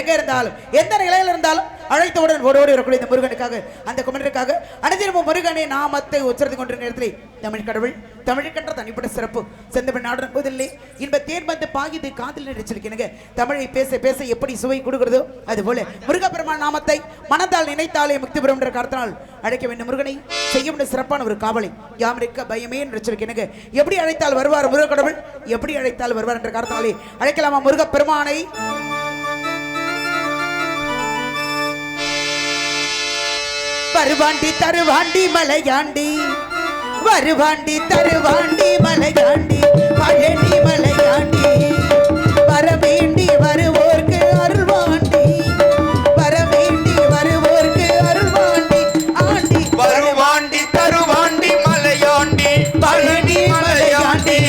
எங்க இருந்தாலும் எந்த நிலையில இருந்தாலும் அழைத்தவுடன் ஓடோடி வரக்கூடிய இந்த முருகனுக்காக அந்த குமரனுக்காக அனைத்திலும் முருகனை நாமத்தை உச்சரித்துக் கொண்டிருந்த நேரத்தில் தமிழ் கடவுள் தமிழுக்கென்ற தனிப்பட்ட சிறப்பு செந்தமிழ் நாடு போதில்லை இன்ப தேர் வந்து பாகிது காதில் நினைச்சிருக்கேனுங்க தமிழை பேச பேச எப்படி சுவை கொடுக்கிறதோ அதுபோல முருகப்பெருமான் நாமத்தை மனதால் நினைத்தாலே முக்தி பெறும் என்ற காரணத்தால் அழைக்க வேண்டும் முருகனை செய்ய வேண்டிய சிறப்பான ஒரு காவலை யாம் இருக்க பயமே நினைச்சிருக்கேனுங்க எப்படி அழைத்தால் வருவார் முருக கடவுள் எப்படி அழைத்தால் வருவார் என்ற காரணத்தாலே அழைக்கலாமா முருகப்பெருமானை வருவாண்டி தருவாண்டி மலையாண்டி வருவாண்டி தருவாண்டி மலையாண்டி பழனி மலையாண்டி வரவேண்டி வருவோர்க்கு அருள்வாண்டி வரவேண்டி வருவோர்க்கு அருள்வாண்டி ஆண்டி வருவாண்டி தருவாண்டி மலையாண்டி பழனி மலையாண்டி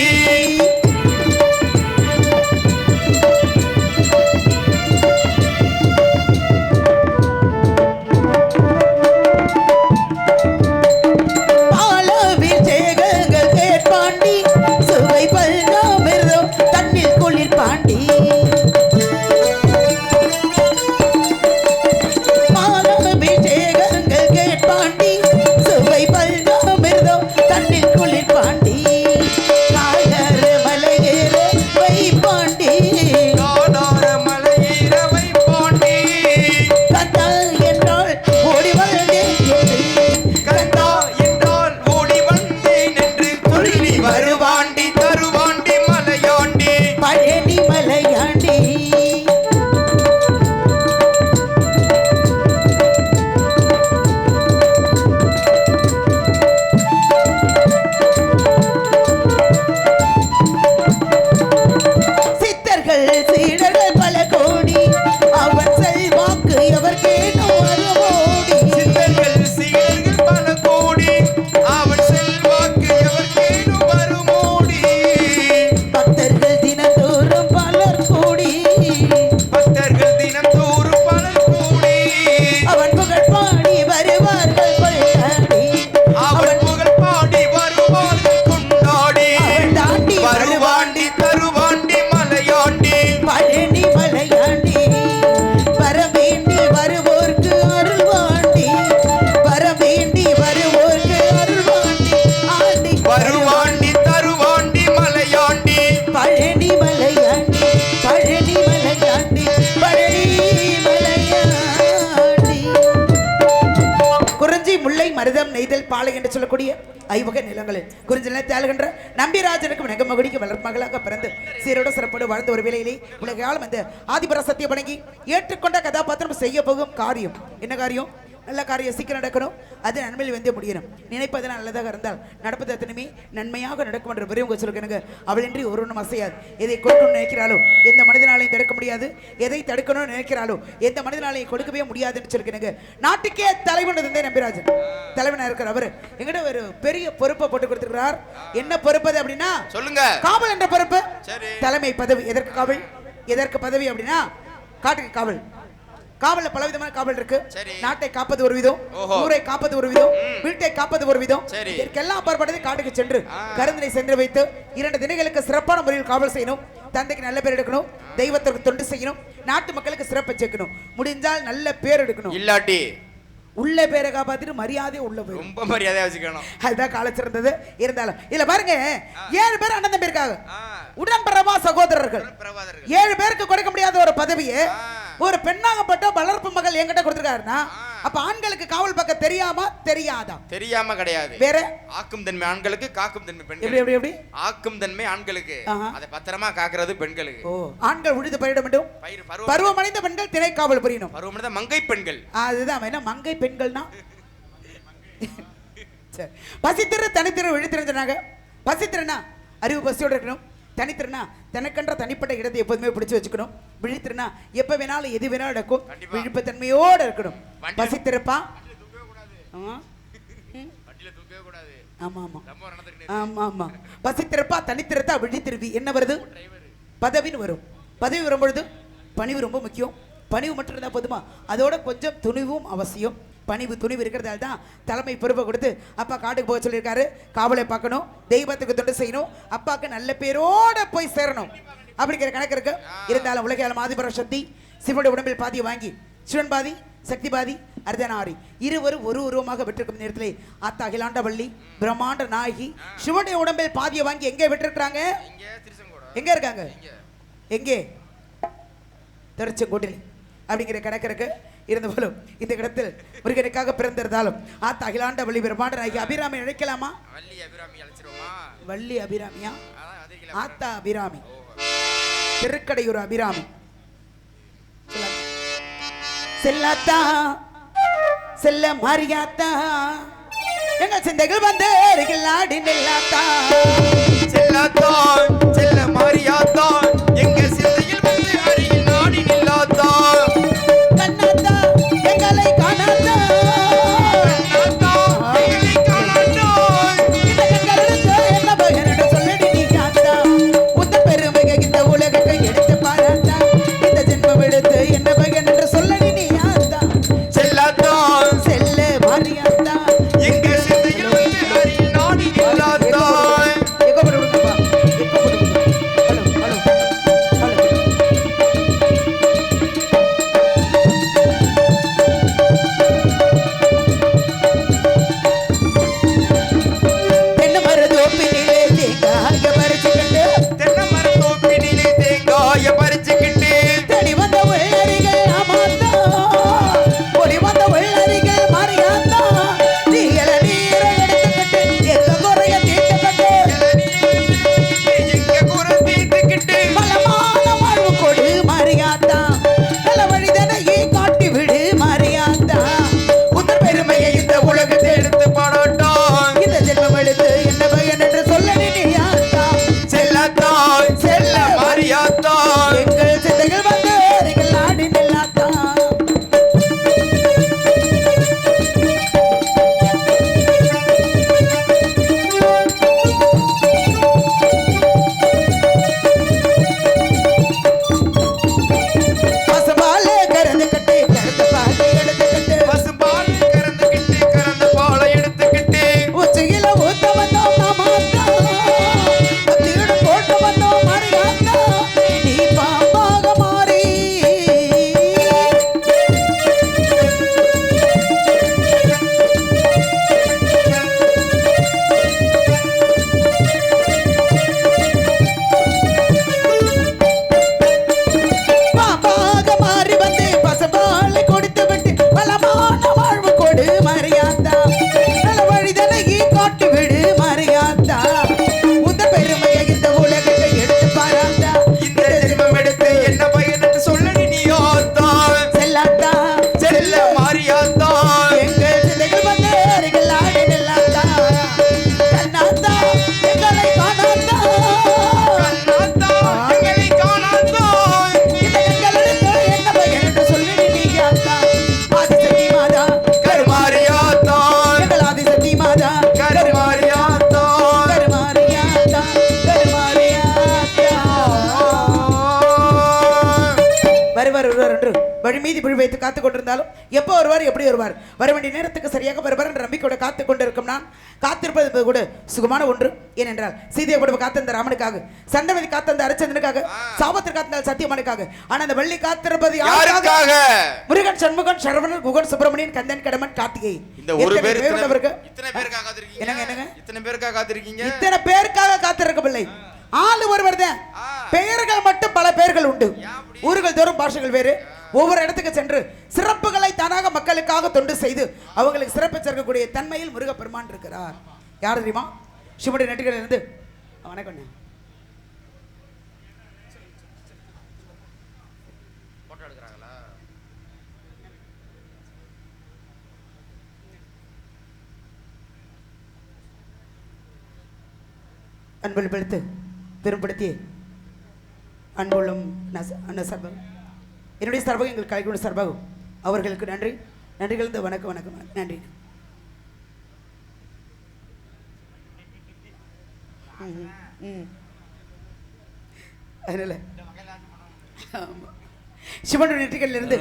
மருதம் நெய்தல் பாலை என்று சொல்லக்கூடிய ஐவகை நிலங்களில் குறிஞ்ச நிலத்தை ஆளுகின்ற நம்பிராஜனுக்கு நெகமகுடிக்கு வளர்மகளாக பிறந்து சீரோட சிறப்போடு வாழ்ந்த ஒரு வேளையிலே உலகாலும் அந்த ஆதிபராசக்தியை வணங்கி ஏற்றுக்கொண்ட கதாபாத்திரம் செய்ய போகும் காரியம் என்ன காரியம் நல்ல காரியம் சீக்கிரம் நடக்கணும் அது நன்மையில் வந்து முடியணும் நினைப்பது நல்லதாக இருந்தால் நடப்பது அத்தனையுமே நன்மையாக நடக்கும் என்ற பெரியவங்க சொல்லுங்க அவளின்றி ஒருவனும் அசையாது எதை கொடுக்கணும்னு நினைக்கிறாளோ எந்த மனிதனாலையும் தடுக்க முடியாது எதை தடுக்கணும்னு நினைக்கிறாளோ எந்த மனிதனாலையும் கொடுக்கவே முடியாதுன்னு சொல்லுங்க நாட்டுக்கே தலைவன் இருந்தே நம்பிராஜன் தலைவனா இருக்கிற அவரு எங்கிட்ட ஒரு பெரிய பொறுப்பை போட்டு கொடுத்துருக்கிறார் என்ன பொறுப்பு அப்படின்னா சொல்லுங்க காவல் என்ற பொறுப்பு தலைமை பதவி எதற்கு காவல் எதற்கு பதவி அப்படின்னா காட்டுக்கு காவல் காவல்ல பல விதமான காவல் இருக்கு நாட்டை காப்பது ஒரு விதம் ஊரை காப்பது ஒரு விதம் வீட்டை காப்பது ஒரு விதம் இதற்கெல்லாம் அப்பாற்பட்டது காட்டுக்கு சென்று கருந்தனை சென்று வைத்து 2 தினங்களுக்கு சிறப்பான முறையில் காவல் செய்யணும் தந்தைக்கு நல்ல பேர் எடுக்கணும் தெய்வத்திற்கு தொண்டு செய்யணும் நாட்டு மக்களுக்கு சிறப்பை சேர்க்கணும் முடிஞ்சால் நல்ல பேர் எடுக்கணும் இல்லாட்டி உள்ள பேரை காப்பாத்திட்டு மரியாதை உள்ள போய் ரொம்ப மரியாதையா வச்சுக்கணும் அதுதான் கால சிறந்தது இருந்தாலும் இதுல பாருங்க 7 பேர் அண்ணன் தம்பி இருக்காங்க உடன்பிறவா சகோதரர்கள் 7 பேருக்கு கொடுக்க முடியாத ஒரு பதவியை ஒரு பெண்ணாகப்பட்ட வளர்ப்பு மகள் என்கிட்ட கொடுத்திருக்காருன்னா அப்ப ஆண்களுக்கு காவல் பக்கம் தெரியாம தெரியாதா தெரியாம கிடையாது வேற ஆக்கும் தன்மை ஆண்களுக்கு காக்கும் தன்மை பெண்கள் எப்படி எப்படி எப்படி ஆக்கும் தன்மை ஆண்களுக்கு அதை பத்திரமா காக்குறது பெண்களுக்கு ஆண்கள் உழுது பயிரிட வேண்டும் பருவமடைந்த பெண்கள் திணை காவல் புரியணும் பருவமடைந்த மங்கை பெண்கள் அதுதான் என்ன மங்கை பெண்கள்னா சரி பசித்திரு தனித்திரு விழித்திருந்தாங்க பசித்திருனா அறிவு பசியோட இருக்கணும் தனித்திருனா தனக்கென்ற தனிப்பட்ட இடத்தை எப்போதுமே பிடிச்சு வச்சுக்கணும் விழித்திருனா எப்ப வேணாலும் எது வேணாலும் நடக்கும் விழிப்பு தன்மையோட இருக்கணும் பசித்திருப்பா ஆமா ஆமா ஆமா ஆமா பசித்திருப்பா தனித்திருத்தா விழித்திருவி என்ன வருது பதவின்னு வரும் பதவி வரும்பொழுது பணிவு ரொம்ப முக்கியம் பணிவு மட்டும் இருந்தால் போதுமா அதோட கொஞ்சம் துணிவும் அவசியம் பணிவு துணிவு இருக்கிறதால தான் தலைமை பொறுப்பை கொடுத்து அப்பா காட்டுக்கு போக சொல்லியிருக்காரு காவலை பார்க்கணும் தெய்வத்துக்கு தொண்டு செய்யணும் அப்பாவுக்கு நல்ல பேரோட போய் சேரணும் அப்படிங்கிற கணக்கு இருக்கு. இருந்தாலும் உலகாலும் ஆதிபர சக்தி சிவனுடைய உடம்பில் பாதியை வாங்கி சிவன் பாதி சக்தி பாதி அர்த்தநாரி இருவரும் ஒரு உருவமாக விட்டிருக்கும் நேரத்திலே ஆத்தா அகிலாண்டவள்ளி பிரம்மாண்ட நாயகி சிவனுடைய உடம்பில் பாதியை வாங்கி எங்கே விட்டிருக்கிறாங்க? எங்க இருக்காங்க? எங்கே? திருச்செங்கோட்டில் அப்படிங்கிற கணக்கு இருக்கு. இருந்த போலும் இந்த இடத்தில் முருகனுக்காக பிறந்திருந்தாலும் ஆத்தா அகிலாண்டவள்ளி பிரம்மாண்ட நாயகி அபிராமி நினைக்கலாமா? வள்ளி அபிராமியா? ஆத்தா அபிராமி, திருக்கடையூர் அபிராமி. செல்லாத்தா செல்ல மாரியாத்தா எங்கள் சிந்தைகள் வந்து ஆடி நெல்லாத்தா. செல்லாத்தா செல்ல மாரியாத்தா எங்க சிந்தையில் வந்து அருகில் நாடி நில்லாத்தா. கண்ணாத்தா எங்களை காணாத்தா, கண்ணாத்தா எங்களை காணாத்தா. இந்த கண்களுக்கு என்ன பகனோட சொல்லடி நீ காத்தா. உந்த பெருமையை இந்த உலகத்தை எடுத்து பாராத்தா. இந்த ஜென்மம் எடுத்து என்ன பகன் என்று சொல்லடி நீ ஆத்தா. செல்லாத்தா செல்ல மாரியாத்தா எங்க சிந்தையில் வந்து அருகில் நாடி நில்லாத்தா. எங்க போட்டு விடுங்கப்பா, எங்க போட்டு விடுங்க. Hello hello hello. தென்னை மரத்தோப்பினிலே தேங்காய பறிச்சுக்கிட்டு தென்னை மரத்தோப்பினிலே தேங்காய பறிச்சுக்கிட்டு தேடி வந்த வெள்ளரிகள் ஆமாத்தா, ஓடி வந்த வெள்ளரிகள் மாரியாத்தா. நீ இளநீரை எடுத்துக்கிட்டு எங்க குறைய தீர்த்துக்கிட்டு எங்க குறை தீர்த்துக்கிட்டு பலமான வாழ்வு கொடு மாரியாத்தா. நல்ல வழிதனையே காட்டி விடு மாரியாத்தா. உந்தர் பெருமையை இந்த உலகத்தை எடுத்து பாடாட்டான். இந்த ஜென்மம் எடுத்து என்ன பயன் என்று சொல்ல நீயாத்தா. செல்லாத்தா செல்ல மாரியாத்தா எங்கள் சிந்தைகள் வந்து அருகில் ஆடி நில்லாத்தா. பசும்பாலே கறந்துக்கிட்டு கறந்த பாலை எடுத்துக்கிட்டு பசும்பால் கறந்துக்கிட்டு கறந்த பாலை எடுத்துக்கிட்டு உச்சியில ஊத்த வந்தோம் மாமாத்தா. பத்தியோட போட்டு வந்தோம் மாரியாத்தா. நீ பாம்பாக மாறி பாம்பாக மாறி வந்து பசும்பாலை கொடுத்து விட்டு பலமான வாழ்வு கொடு மாரியாத்தா. நல்ல வழிதனையே காட்டி விடு மாரியாத்தா. உந்த பெருமையை இந்த உலகத்தை எடுத்து பாராத்தா. இந்த ஜென்மம் எடுத்து என்ன பயன் என்று சொல்லடி நீ ஆத்தா. செல்லாத்தா செல்ல மாரியாத்தா எங்கள் சிந்தைகள் வந்து அருகில் ஆடி நில்லாத்தா. கண்ணாத்தா எங்களை காணாத்தா. கண்ணாத்தா எங்களை காணாத்தா. இந்த கண்களுக்கு என்ன பயன் என்று சொல்லி நீயாத்தா. ஆதிசக்தி மாதா கருமாரியாத்தா எங்கள் ஆதிசக்தி மாதா கருமாரியாத்தா கருமாரியாத்தா கருமாரியாத்தா. வருவார் வருவார் என்று வழி மீதி பிழு வைத்து காத்துக் கொண்டிருந்தாலும் எப்போ வருவார் எப்படி வருவார் வர வேண்டிய நேரத்துக்கு சரியாக வருவார் என்ற நம்பிக்கையோட காத்துக் கொண்டிருக்கும் நான் காத்திருப்பது என்பது கூட சுகமான ஒன்று. ஏனென்றால் சீதையை கூட காத்திருந்த ராமனுக்காக, சண்டவதி காத்திருந்த அரிச்சந்திரனுக்காக, சாபத்தில் காத்திருந்த சத்தியமனுக்காக. ஆனா அந்த வள்ளி காத்திருப்பது யாருக்காக? முருகன், சண்முகன், சரவணன், குகன், சுப்பிரமணியன், கந்தன், கடமன், கார்த்திகை. இந்த ஒரு பேர் இத்தனை பேருக்காக காத்திருக்கீங்க. என்னங்க என்னங்க இத்தனை பேருக்காக காத்திருக்கீங்க. இத்தனை பேருக்காக காத்திருக்கவில்லை. ஆளு ஒருவர் தான். பெயர்கள் மட்டும் பல பெயர்கள் உண்டு. ஊர்கள் தோறும் பாஷைகள் வேறு. ஒவ்வொரு இடத்துக்கு சென்று சிறப்புகளை தானாக மக்களுக்காக தொண்டு செய்து அவங்களுக்கு சிறப்பு சேர்க்கக்கூடிய தன்மையில் முருகப்பெருமான் இருக்கிறார். யார் தெரியுமா? சிவனுடைய நெட்டுகளில் இருந்து வணக்கம். அன்புள் பெழுத்து பெரும்படுத்தி அன்புள்ளும் சர்வம் என்னுடைய சர்வகம் எங்கள் கலைக்குள்ள சர்வகம் அவர்களுக்கு நன்றி. நன்றிகள் வணக்கம் வணக்கம் நன்றி. அதனால சிவனுடைய நெற்றிகளில் இருந்து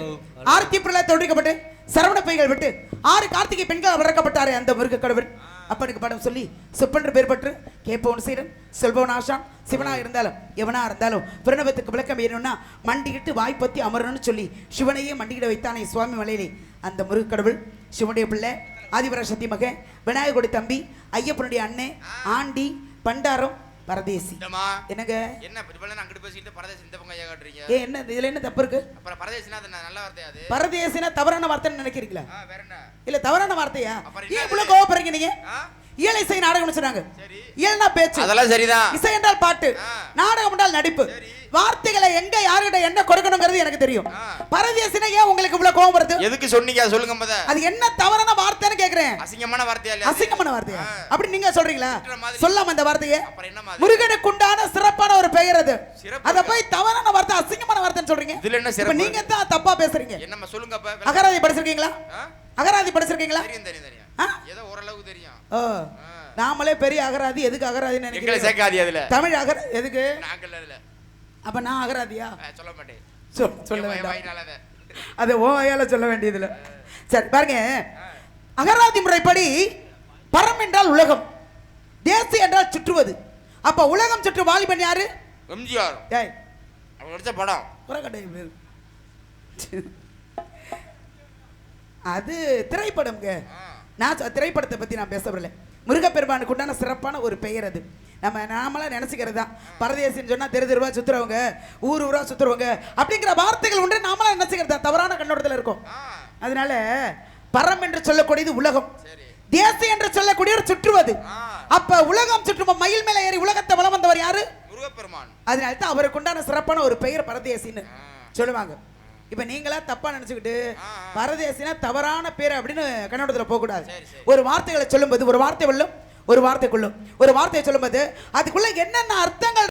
ஆர்த்தி பிரளய தோன்றிக்கப்பட்டு சரவண பைகள் விட்டு 6 கார்த்திகை பெண்கள் வளர்க்கப்பட்டாரே அந்த முருக கடவுள் அப்பனுக்கு படம் சொல்லி சுப்பென்று பேர் பெற்று கேட்பவன் சீரன் செல்பவன் ஆசான் சிவனா இருந்தாலும் எவனா இருந்தாலும் பிரணவத்துக்கு விளக்கம் வேணும்னா மண்டிக்கிட்டு வாய்ப்பத்தி அமரணும்னு சொல்லி சிவனையே மண்டிக்கிட வைத்தானே சுவாமி மலையிலே அந்த முருகக்கடவுள் சிவனுடைய பிள்ளை ஆதிபராசக்தி மகன் விநாயகருடைய தம்பி ஐயப்பனுடைய அண்ணன் ஆண்டி பண்டாரம் பரதேசி. என்னங்க என்ன இப்படிலாம் அங்கிட்டு பேசிட்டு பரதேசி இந்த பக்கம் ஐயா காட்டுறீங்க? என்ன இதுல என்ன தப்பு இருக்கு? அப்புறம் பரதேசினா அது நல்ல வார்த்தை. அது பரதேசினா தவறான வார்த்தைன்னு நினைக்கிறீங்களா? வேற என்ன? இல்ல தவறான வார்த்தையா? ஏன் இவ்வளவு கோவப்படுறீங்க நீங்க? இயல் இசை நாடகம் சொன்னாங்க. இயல்னா பேச்சு, அதெல்லாம் சரிதான். இசை என்றால் பாட்டு, நாடகம் என்றால் நடிப்பு. வார்த்தைகளை எங்க யார்கிட்ட என்ன கொடுக்கணும்ங்கிறது எனக்கு தெரியும். பரதேசினா ஏன் உங்களுக்கு இவ்வளவு கோவம் வருது? எதுக்கு சொன்னீங்க சொல்லுங்க முத. அது என்ன தவறான வார்த்தைன்னு கேக்குறேன். அசிங்கமான வார்த்தையா இல்ல? அசிங்கமான வார்த்தையா? அப்படி நீங்க சொல்றீங்களா? சொல்லாம அந்த வார்த்தையை. அப்புறம் என்ன மாதிரி? முருகனுக்கு உண்டான சிறப்பான ஒரு பெயர் அது. அத போய் தவறான வார்த்தை அசிங்கமான வார்த்தைன்னு சொல்றீங்க. இதுல என்ன சிறப்பு? நீங்க தான் தப்பா பேசுறீங்க. என்னமா சொல்லுங்க அப்ப. அகராதி படிச்சிருக்கீங்களா? அகராதி படிச்சிருக்கீங்களா? தெரியும். ஏதோ ஓரளவுக்கு தெரியும். ஓ, நாமளே பெரிய அகராதி. எதுக்கு அகராதின்னு எங்களை நினைக்கிறீங்க? சேர்க்காதீங்க அதுல. தமிழ் அகர எதுக்கு? நாங்கள் அதுல. அப்ப நான் அகராதியா? சொல்ல மாட்டேன். சொல்ல வேண்டாம். அது ஓ வாயால சொல்ல வேண்டியதுல. சரி பாருங்க, அகராதி முறைப்படி பரம் என்றால் உலகம், தேசி என்றால் சுற்றுவது. அப்ப உலகம் சுற்று வாலிபன் யாரு? எம்ஜிஆர். ஏய், அவர் நடிச்ச படம் புறக்கட்டை பேர். அது திரைப்படம்ங்க. நான் திரைப்படத்தை பத்தி நான் பேசவில்லை. முருகப்பெருமானுக்கு உண்டான சிறப்பான ஒரு பெயர் அது. நாமெல்லாம் நினைச்சுக்கிறது தான். பரதேசின்னு சொன்னா தெரு தெருவா சுத்துறவங்க, ஊர் ஊரா சுத்துறவங்க அப்படிங்கிற வார்த்தைகள் உண்டு. நாமெல்லாம் நினைச்சுக்கிறது தான். தவறான கண்ணோட்டத்தில் இருக்கும். அதனால பரம் என்று சொல்லக்கூடியது உலகம், தேசி என்று சொல்லக்கூடிய ஒரு சுற்றுவது. அப்ப உலகம் சுற்றும் மயில் மேல ஏறி உலகத்தை வலம் வந்தவர் யாரு? முருகப்பெருமான். அதனால தான் அவருக்கு உண்டான சிறப்பான ஒரு பெயர் பரதேசின்னு சொல்லுவாங்க. இப்ப நீங்களா தப்பா நினைச்சுக்கிட்டு பரதேசினா தவறான பேர் அப்படின்னு கண்ணோட்டத்தில் போக கூடாது. ஒரு வார்த்தைகளை சொல்லும்போது ஒரு வார்த்தை வெல்லும், ஒரு வார்த்தை கொள்ளும். ஒரு வார்த்தையை சொல்லும்போது அதுக்குள்ள என்னென்ன அர்த்தங்கள்